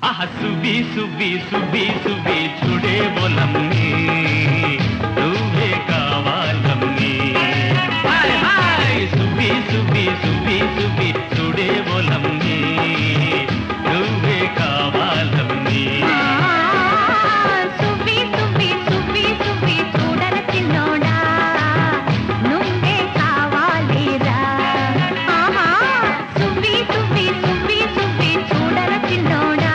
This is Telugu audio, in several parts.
సుబి సుబి సుబి సుబి చూడే బోలమ్మి నువ్వే కావాలమ్మి హాయ్ హాయ్ సుబి సుబి సుబి సుబి చూడే బోలమ్మి నువ్వే కావాలమ్మి సుబి సుబి సుబి సుబి చూడర చిన్నోడా నువ్వే కావాలిరా ఆహా సుబి సుబి సుబి సుబి చూడర చిన్నోడా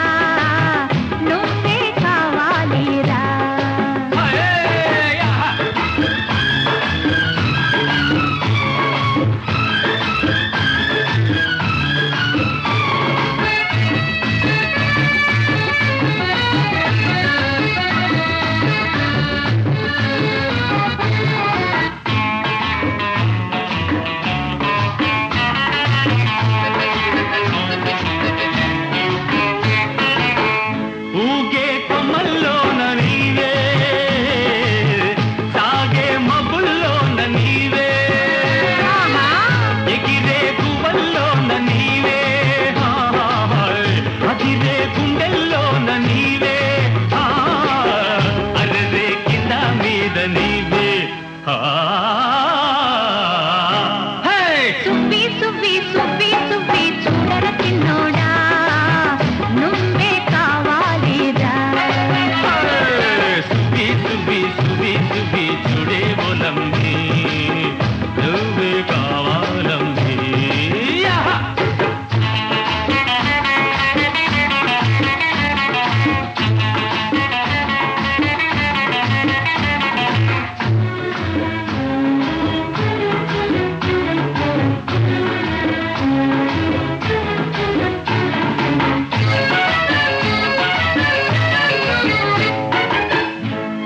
నువ్వే కావాలిరా ఊగే కొమ్మల్లోన నీవే సాగే మబ్బుల్లోన నీవే ఎగిరే పువ్వుల్లోన నీవే అదిరే గుండెల్లోన నీవే అరరే కింద మీద నీవే సుబ్బి సుబ్బి సుబ్బి సుబ్బి చూడర చిన్నోడా నువ్వే కావాలిరా సుబి సుబి సుబి సుబి చూడే బోలమ్మి నువ్వే కావాలమ్మి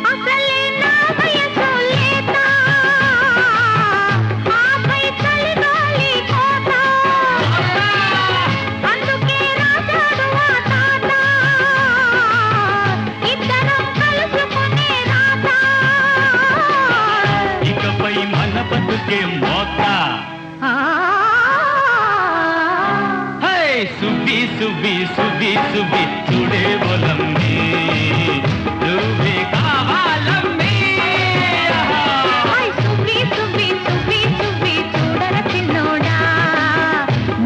అసలే నా వయసు లేత ఆపై చలిగాలి కోత అందుకే రాజాడు ఆ తాత ఇద్దరం కలుసుకునే రాత ఇకపై మన బతుకే మోత సుబి సుబి సుబి సుబి చూడే బోలమ్మి నువ్వే కావాలమ్మి సుబ్బి సుబ్బి సుబ్బి సుబ్బి చూడర చిన్నోడా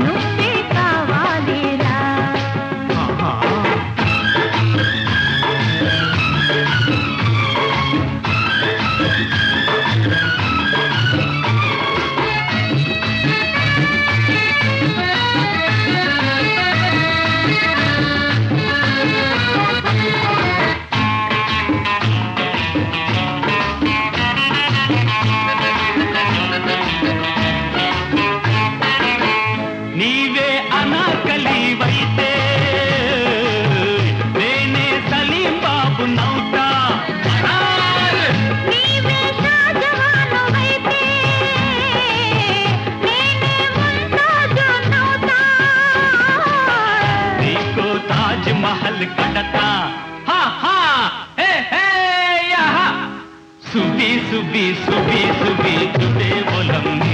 నువ్వే కావాలిరా నీవే అనాకలివైతే నేనే సలీం బాబు నౌతా నీవే షాజహానువైతే నేనే ముంతాజు నౌతా నీకో తాజ్ మహల్ కడతా సుబి సుబి సుబి సుబి చూడే బోలమ్మి